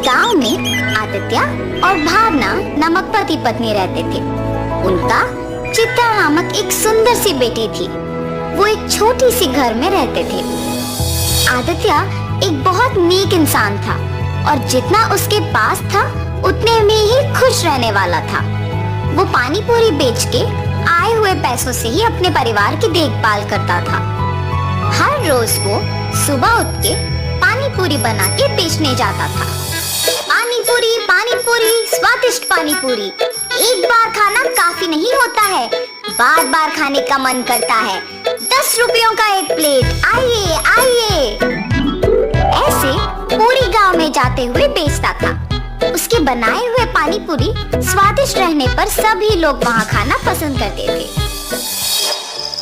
गांव में आदित्य और भावना नामक पति पत्नी रहते थे। उनका चित्रा नामक एक सुंदर सी बेटी थी। वो एक छोटी सी घर में रहते थे। आदित्य एक बहुत नेक इंसान था और जितना उसके पास था उतने में ही खुश रहने वाला था। वो पानी पूरी बेच के आए हुए पैसों से ही अपने परिवार की देखभाल करता था। हर रोज वो सुबह उठ के पानी पूरी बना के बेचने जाता था। पानी पूरी, स्वादिष्ट पानी पूरी। एक बार खाना काफी नहीं होता है, बार बार खाने का मन करता है। 10 रुपयों का एक प्लेट, आइए आइए। ऐसे पूरी गांव में जाते हुए बेचता था। उसके बनाए हुए पानी पूरी स्वादिष्ट रहने पर सभी लोग वहाँ खाना पसंद करते थे।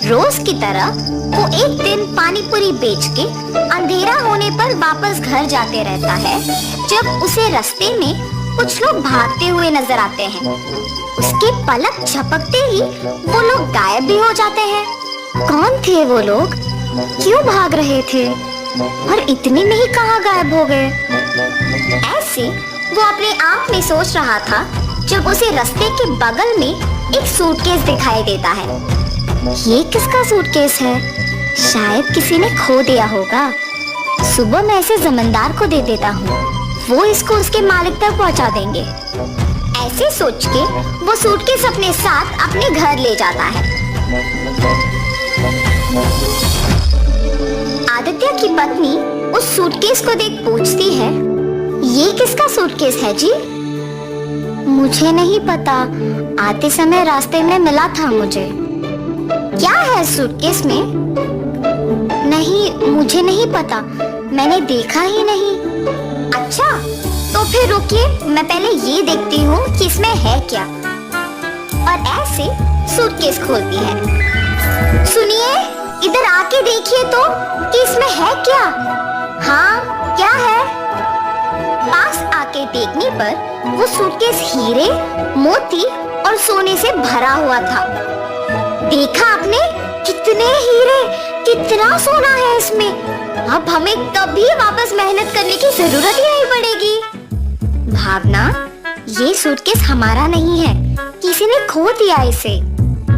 रोज की तरह वो एक दिन पानी पूरी बेच के अंधेरा होने पर वापस घर जाते रहता है, जब उसे रास्ते में कुछ लोग भागते हुए नजर आते हैं। उसके पलक झपकते ही वो लोग गायब भी हो जाते हैं। कौन थे वो लोग? क्यों भाग रहे थे? और इतने में ही कहाँ गायब हो गए? ऐसे वो अपने आप में सोच रहा था जब उसे रास्ते के बगल में एक सूटकेस दिखाई देता है। ये किसका सूटकेस है? शायद किसी ने खो दिया होगा। सुबह मैं इसे जमींदार को दे देता हूँ, वो इसको उसके मालिक तक पहुँचा देंगे। ऐसे सोच के वो सूटकेस अपने साथ अपने घर ले जाता है। आदित्य की पत्नी उस सूटकेस को देख पूछती है, ये किसका सूटकेस है जी? मुझे नहीं पता, आते समय रास्ते में मिला था मुझे। क्या है सूटकेस में? नहीं, मुझे नहीं पता, मैंने देखा ही नहीं। अच्छा, तो फिर रुकिए, मैं पहले ये देखती हूँ कि इसमें है क्या। और ऐसे सूटकेस खोलती है। सुनिए, इधर आके देखिए तो कि इसमें है क्या। हाँ, क्या है? पास आके देखने पर वो सूटकेस हीरे, मोती और सोने से भरा हुआ था। देखा आपने? कितने हीरे, कितना सोना है इसमें। अब हमें कभी वापस मेहनत करने की जरूरत ही नहीं पड़ेगी। भावना, ये सूटकेस हमारा नहीं है, किसी ने खो दिया इसे।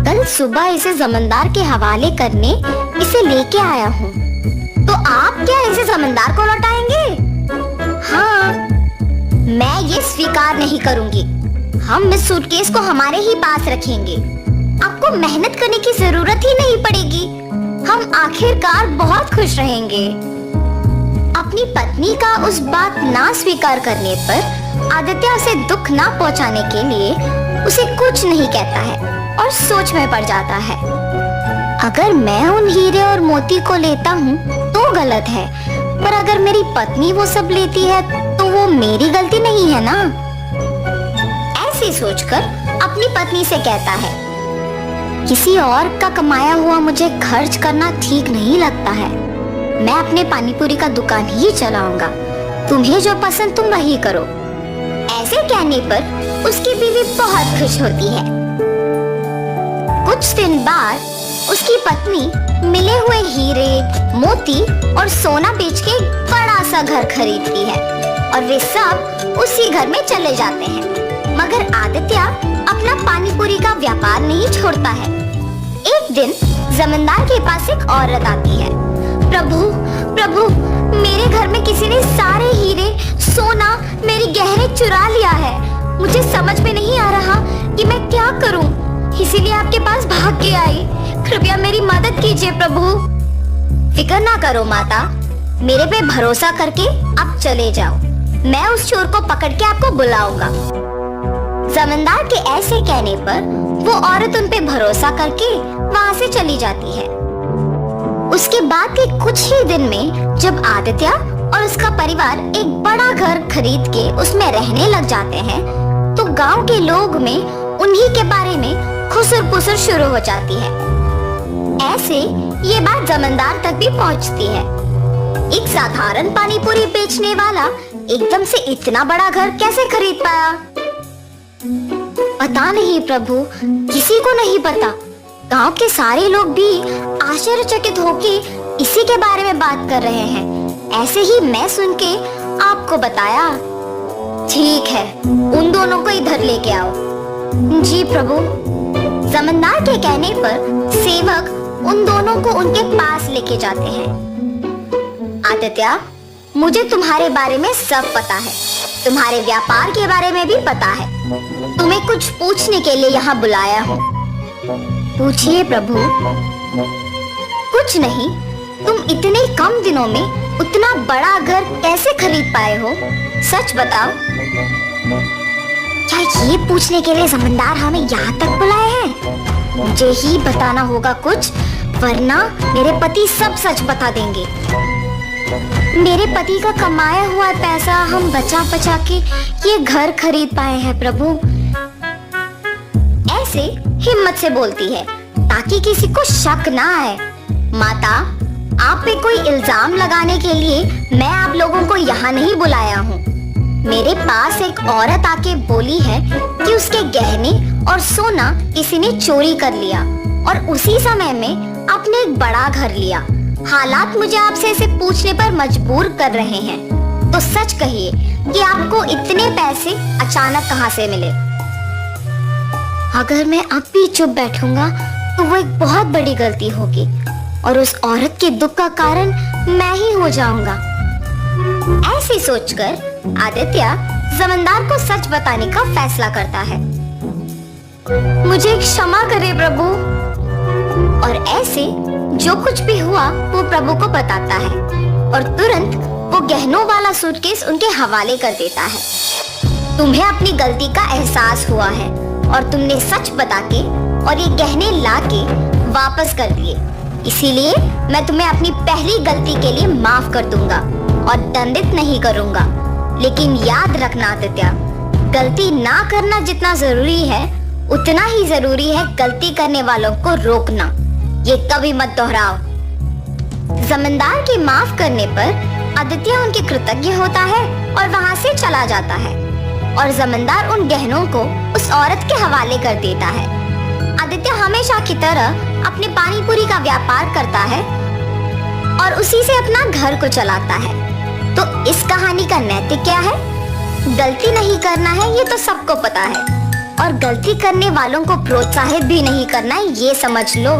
कल सुबह इसे जमींदार के हवाले करने इसे लेके आया हूँ। तो आप क्या इसे जमींदार को लौटाएंगे? हाँ, मैं ये स्वीकार नहीं करूँगी। हम इस सूटकेस को हमारे ही पास रखेंगे। आपको मेहनत करने की जरूरत ही नहीं पड़ेगी। हम आखिरकार बहुत खुश रहेंगे। अपनी पत्नी का उस बात ना स्वीकार करने पर आदित्य उसे दुख ना पहुंचाने के लिए उसे कुछ नहीं कहता है और सोच में पड़ जाता है। अगर मैं उन हीरे और मोती को लेता हूँ तो गलत है, पर अगर मेरी पत्नी वो सब लेती है तो वो मेरी गलती नहीं है ना। ऐसे सोचकर अपनी पत्नी से कहता है, किसी और का कमाया हुआ मुझे खर्च करना ठीक नहीं लगता है। मैं अपने पानीपुरी का दुकान ही चलाऊंगा। तुम्हें जो पसंद तुम वही करो। ऐसे कहने पर उसकी बीवी बहुत खुश होती है। कुछ दिन बाद उसकी पत्नी मिले हुए हीरे, मोती और सोना बेच के एक बड़ा सा घर खरीदती है और वे सब उसी घर में चले जाते हैं। मगर आदित्य अपना पानीपुरी का व्यापार नहीं छोड़ता है। एक दिन जमींदार के पास एक औरत आती है। प्रभु, प्रभु, मेरे घर में किसी ने सारे हीरे, सोना, मेरी गहने चुरा लिया है। मुझे समझ में नहीं आ रहा कि मैं क्या करूं, इसीलिए आपके पास भाग के आई। कृपया मेरी मदद कीजिए प्रभु। फिक्र ना करो माता, मेरे पे भरोसा करके आप चले जाओ। मैं उस चोर को पकड़ के आपको बुलाऊंगा। जमींदार के ऐसे कहने पर वो औरत उन पे भरोसा करके वहाँ से चली जाती है। उसके बाद के कुछ ही दिन में जब आदित्य और उसका परिवार एक बड़ा घर खरीद के उसमें रहने लग जाते हैं, तो गांव के लोग में उन्हीं के बारे में खुसर पुसर शुरू हो जाती है। ऐसे ये बात जमींदार तक भी पहुंचती है। एक साधारण पानी पूरी बेचने वाला एकदम से इतना बड़ा घर कैसे खरीद पाया? पता नहीं प्रभु, किसी को नहीं पता। गांव के सारे लोग भी आश्चर्यचकित होके इसी के बारे में बात कर रहे हैं। ऐसे ही मैं सुन के आपको बताया। ठीक है, उन दोनों को इधर लेके आओ। जी प्रभु। जमींदार के कहने पर सेवक उन दोनों को उनके पास लेके जाते हैं। आदित्य, मुझे तुम्हारे बारे में सब पता है, तुम्हारे व्यापार के बारे में भी पता है। तुम्हें कुछ पूछने के लिए यहाँ बुलाया हूँ। पूछिए प्रभु। कुछ नहीं, तुम इतने कम दिनों में उतना बड़ा घर कैसे खरीद पाए हो? सच बताओ। क्या ये पूछने के लिए जमींदार हमें यहाँ तक बुलाए हैं? मुझे ही बताना होगा कुछ, वरना मेरे पति सब सच बता देंगे। मेरे पति का कमाया हुआ पैसा हम बचा बचा के ये घर खरीद पाए हैं प्रभु। ऐसे हिम्मत से बोलती है ताकि किसी को शक ना आए। माता, आप पे कोई इल्जाम लगाने के लिए मैं आप लोगों को यहाँ नहीं बुलाया हूँ। मेरे पास एक औरत आके बोली है कि उसके गहने और सोना किसी ने चोरी कर लिया और उसी समय में आपने एक बड़ा घर लिया। हालात मुझे आपसे इसे पूछने पर मजबूर कर रहे हैं, तो सच कहिए कि आपको इतने पैसे अचानक कहाँ से मिले? अगर मैं अब भी चुप बैठूंगा तो वो एक बहुत बड़ी गलती होगी और उस औरत के दुख का कारण मैं ही हो जाऊंगा। ऐसे सोचकर आदित्य जमींदार को सच बताने का फैसला करता है। मुझे क्षमा करे प्रभु। और ऐसे जो कुछ भी हुआ वो प्रभु को बताता है और तुरंत वो गहनों वाला सूटकेस उनके हवाले कर देता है। तुम्हें अपनी गलती का एहसास हुआ है और तुमने सच बता के और ये गहने लाके वापस कर दिए, इसीलिए मैं तुम्हें अपनी पहली गलती के लिए माफ कर दूंगा और दंडित नहीं करूंगा। लेकिन याद रखना आदित्य, गलती ना करना जितना जरूरी है उतना ही जरूरी है गलती करने वालों को रोकना। ये कभी मत दोहराओ। जमींदार के माफ करने पर आदित्य उनके कृतज्ञ होता है और वहां से चला जाता है और जमींदार उन गहनों को उस औरत के हवाले कर देता है। आदित्य हमेशा की तरह अपने पानी पूरी का व्यापार करता है और उसी से अपना घर को चलाता है। तो इस कहानी का नैतिक क्या है? गलती नहीं करना है, ये तो सबको पता है, और गलती करने वालों को प्रोत्साहित भी नहीं करना है, ये समझ लो।